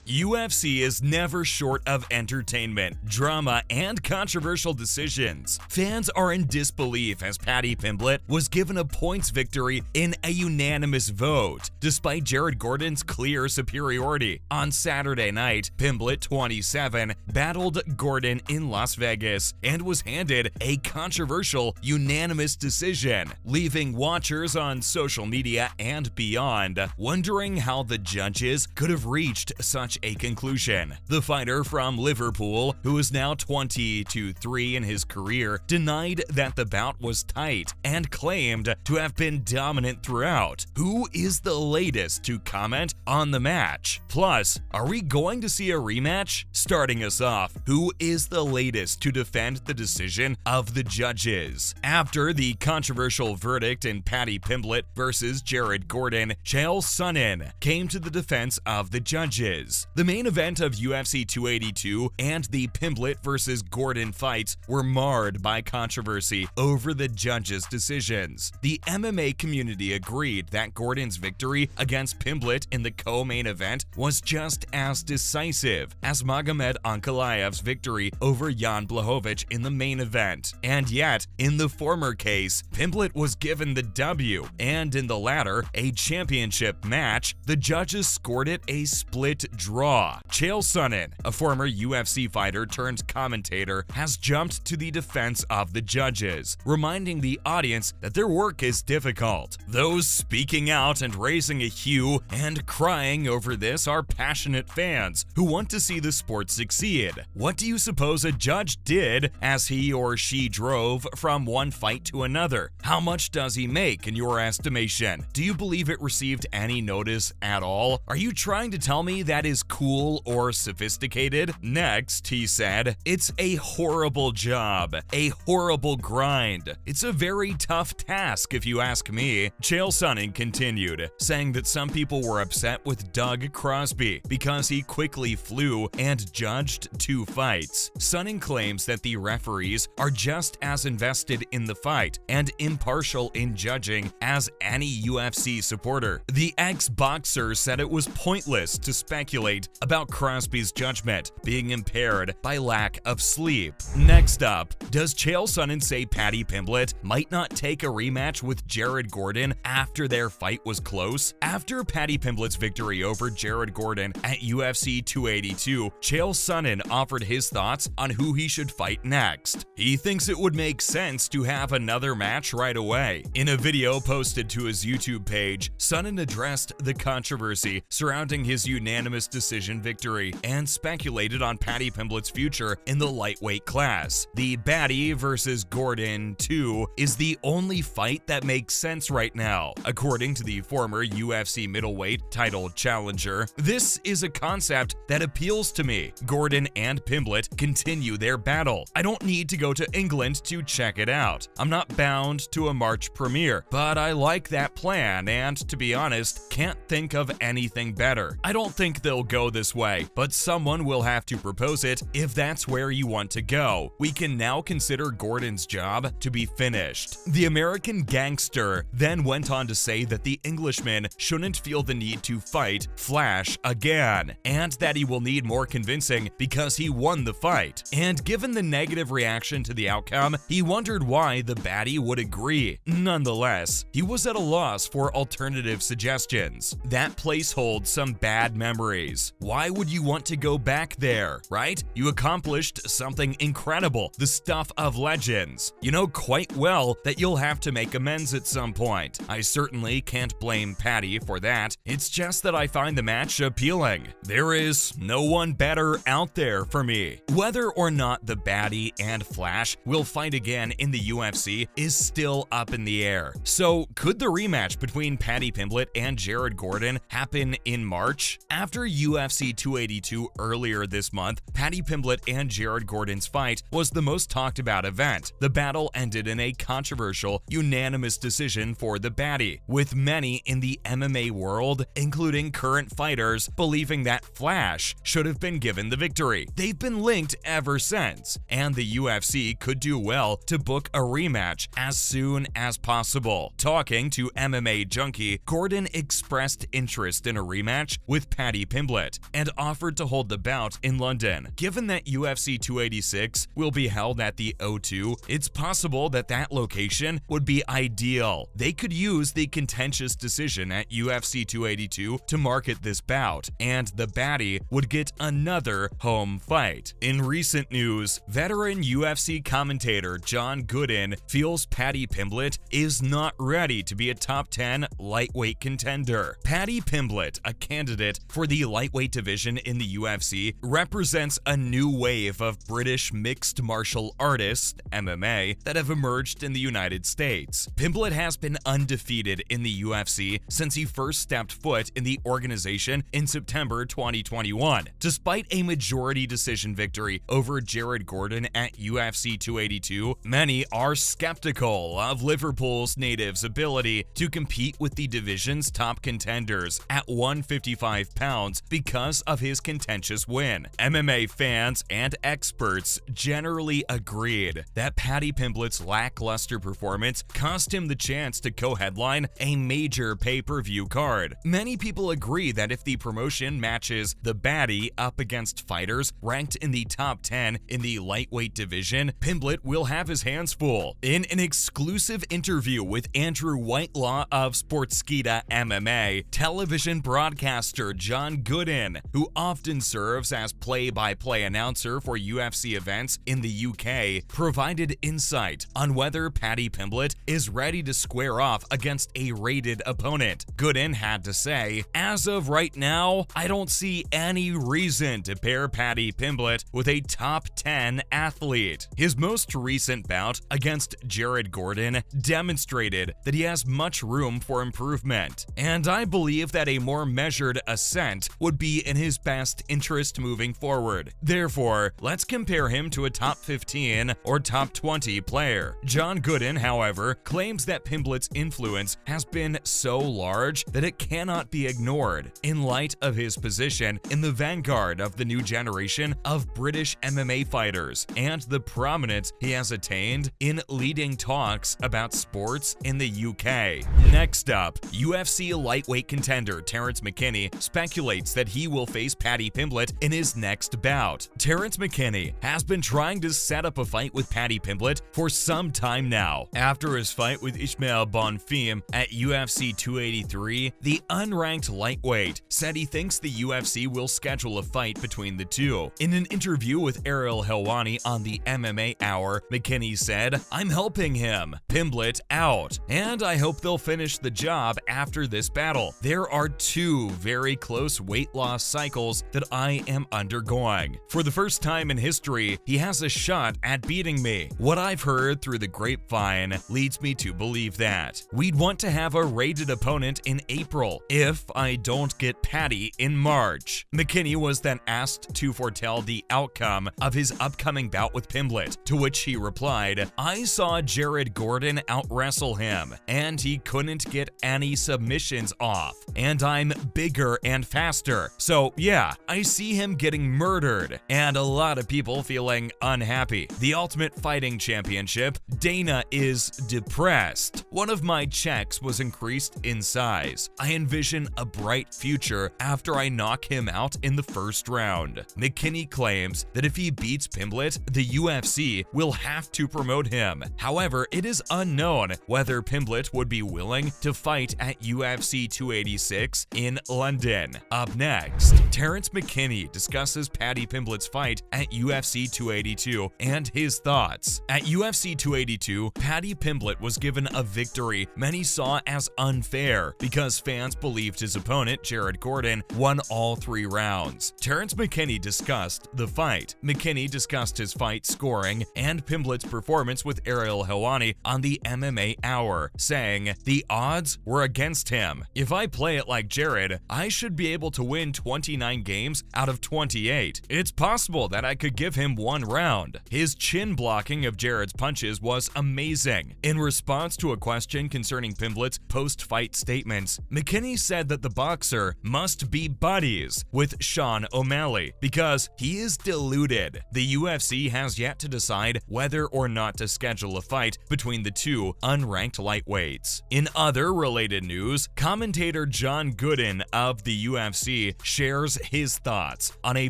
UFC is never short of entertainment, drama, and controversial decisions. Fans are in disbelief as Paddy Pimblett was given a points victory in a unanimous vote, despite Jared Gordon's clear superiority. On Saturday night, Pimblett, 27, battled Gordon in Las Vegas and was handed a controversial unanimous decision, leaving watchers on social media and beyond wondering how the judges could have reached such a conclusion. The fighter from Liverpool, who is now 20-3 in his career, denied that the bout was tight and claimed to have been dominant throughout. Who is the latest to comment on the match? Plus, are we going to see a rematch? Starting us off, who is the latest to defend the decision of the judges? After the controversial verdict in Paddy Pimblett versus Jared Gordon, Chael Sonnen came to the defense of the judges. The main event of UFC 282 and the Pimblett versus Gordon fights were marred by controversy over the judges' decisions. The MMA community agreed that Gordon's victory against Pimblett in the co-main event was just as decisive as Magomed Ankalayev's victory over Jan Blachowicz in the main event. And yet, in the former case, Pimblett was given the W, and in the latter, a championship match, the judges scored it a split draw. Chael Sonnen, a former UFC fighter turned commentator, has jumped to the defense of the judges, reminding the audience that their work is difficult. Those speaking out and raising a hue and crying over this are passionate fans who want to see the sport succeed. What do you suppose a judge did as he or she drove from one fight to another? How much does he make in your estimation? Do you believe it received any notice at all? Are you trying to tell me that is cool or sophisticated? Next, he said, "It's a horrible job, a horrible grind. It's a very tough task if you ask me." Chael Sonnen continued, saying that some people were upset with Doug Crosby because he quickly flew and judged 2 fights. Sonnen claims that the referees are just as invested in the fight and impartial in judging as any UFC supporter. The ex-boxer said it was pointless to speculate about Crosby's judgment being impaired by lack of sleep. Next up, does Chael Sonnen say Paddy Pimblett might not take a rematch with Jared Gordon after their fight was close? After Paddy Pimblett's victory over Jared Gordon at UFC 282, Chael Sonnen offered his thoughts on who he should fight next. He thinks it would make sense to have another match right away. In a video posted to his YouTube page, Sonnen addressed the controversy surrounding his unanimous decision victory and speculated on Paddy Pimblett's future in the lightweight class. The Paddy versus Gordon 2 is the only fight that makes sense right now, according to the former UFC middleweight title challenger. "This is a concept that appeals to me. Gordon and Pimblett continue their battle. I don't need to go to England to check it out. I'm not bound to a March premiere, but I like that plan and, to be honest, can't think of anything better. I don't think they'll go this way, but someone will have to propose it if that's where you want to go. We can now consider Gordon's job to be finished." The American gangster then went on to say that the Englishman shouldn't feel the need to fight Flash again, and that he will need more convincing because he won the fight. And given the negative reaction to the outcome, he wondered why the baddie would agree. Nonetheless, he was at a loss for alternative suggestions. That place holds some bad memories. Why would you want to go back there, right? You accomplished something incredible, the stuff of legends. You know quite well that you'll have to make amends at some point. I certainly can't blame Paddy for that. It's just that I find the match appealing. There is no one better out there for me. Whether or not the baddie and Flash will fight again in the UFC is still up in the air. So, could the rematch between Paddy Pimblett and Jared Gordon happen in March? After UFC 282 earlier this month, Paddy Pimblett and Jared Gordon's fight was the most talked about event. The battle ended in a controversial, unanimous decision for the baddie, with many in the MMA world, including current fighters, believing that Flash should have been given the victory. They've been linked ever since, and the UFC could do well to book a rematch as soon as possible. Talking to MMA Junkie, Gordon expressed interest in a rematch with Paddy Pimblett. Pimblett and offered to hold the bout in London. Given that UFC 286 will be held at the O2, it's possible that that location would be ideal. They could use the contentious decision at UFC 282 to market this bout, and the baddie would get another home fight. In recent news, veteran UFC commentator John Gooden feels Paddy Pimblett is not ready to be a top 10 lightweight contender. Paddy Pimblett, a candidate for the lightweight division in the UFC, represents a new wave of British mixed martial artists, MMA, that have emerged in the United States. Pimblett has been undefeated in the UFC since he first stepped foot in the organization in September 2021. Despite a majority decision victory over Jared Gordon at UFC 282, many are skeptical of Liverpool's native's ability to compete with the division's top contenders at 155 pounds because of his contentious win. MMA fans and experts generally agreed that Paddy Pimblett's lackluster performance cost him the chance to co-headline a major pay-per-view card. Many people agree that if the promotion matches the baddie up against fighters ranked in the top 10 in the lightweight division, Pimblett will have his hands full. In an exclusive interview with Andrew Whitelaw of Sportskeeda MMA, television broadcaster John Gooden, who often serves as play-by-play announcer for UFC events in the UK, provided insight on whether Paddy Pimblett is ready to square off against a rated opponent. Gooden had to say, "As of right now, I don't see any reason to pair Paddy Pimblett with a top 10 athlete." His most recent bout against Jared Gordon demonstrated that he has much room for improvement, and I believe that a more measured ascent would be in his best interest moving forward. Therefore, let's compare him to a top 15 or top 20 player. John Gooden, however, claims that Pimblett's influence has been so large that it cannot be ignored in light of his position in the vanguard of the new generation of British MMA fighters and the prominence he has attained in leading talks about sports in the UK. Next up, UFC lightweight contender Terrence McKinney speculates that he will face Paddy Pimblett in his next bout. Terrence McKinney has been trying to set up a fight with Paddy Pimblett for some time now. After his fight with Ismael Bonfim at UFC 283, the unranked lightweight said he thinks the UFC will schedule a fight between the two. In an interview with Ariel Helwani on the MMA Hour, McKinney said, "I'm helping him, Pimblett out, and I hope they'll finish the job after this battle. There are two very close weight loss cycles that I am undergoing. For the first time in history, he has a shot at beating me. What I've heard through the grapevine leads me to believe that. We'd want to have a rated opponent in April if I don't get Paddy in March." McKinney was then asked to foretell the outcome of his upcoming bout with Pimblett, to which he replied, "I saw Jared Gordon out-wrestle him, and he couldn't get any submissions off, and I'm bigger and faster. So yeah, I see him getting murdered, and a lot of people feeling unhappy. The Ultimate Fighting Championship, Dana is depressed. One of my checks was increased in size. I envision a bright future after I knock him out in the first round." McKinney claims that if he beats Pimblett, the UFC will have to promote him. However, it is unknown whether Pimblett would be willing to fight at UFC 286 in London. Up next, Terrence McKinney discusses Paddy Pimblett's fight at UFC 282 and his thoughts. At UFC 282, Paddy Pimblett was given a victory many saw as unfair because fans believed his opponent, Jared Gordon, won all 3 rounds. Terrence McKinney discussed the fight. McKinney discussed his fight scoring and Pimblett's performance with Ariel Helwani on the MMA Hour, saying, "The odds were against him. If I play it like Jared, I should be able to win 29 games out of 28. It's possible that I could give him 1 round. His chin blocking of Jared's punches was amazing." In response to a question concerning Pimblett's post-fight statements, McKinney said that the boxer must be buddies with Sean O'Malley because he is deluded. The UFC has yet to decide whether or not to schedule a fight between the two unranked lightweights. In other related news, commentator John Gooden of the UFC TMZ shares his thoughts on a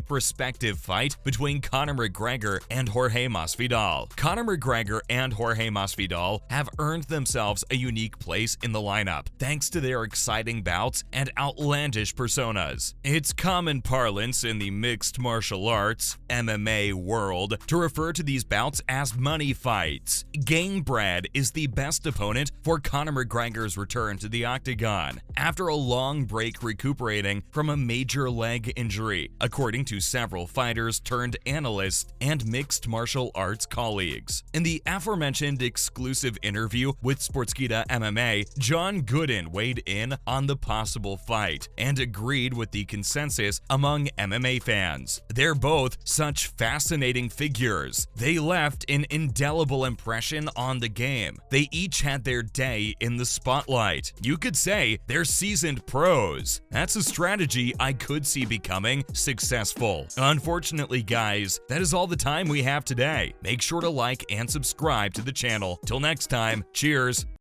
prospective fight between Conor McGregor and Jorge Masvidal. Conor McGregor and Jorge Masvidal have earned themselves a unique place in the lineup thanks to their exciting bouts and outlandish personas. It's common parlance in the mixed martial arts (MMA) world to refer to these bouts as money fights. Gamebred is the best opponent for Conor McGregor's return to the octagon after a long break recuperating from a major leg injury, according to several fighters turned analysts and mixed martial arts colleagues. In the aforementioned exclusive interview with Sportskeeda MMA, John Gooden weighed in on the possible fight and agreed with the consensus among MMA fans. They're both such fascinating figures. They left an indelible impression on the game. They each had their day in the spotlight. You could say they're seasoned pros. That's a strategy I could see becoming successful. Unfortunately, guys, that is all the time we have today. Make sure to like and subscribe to the channel. Till next time, cheers!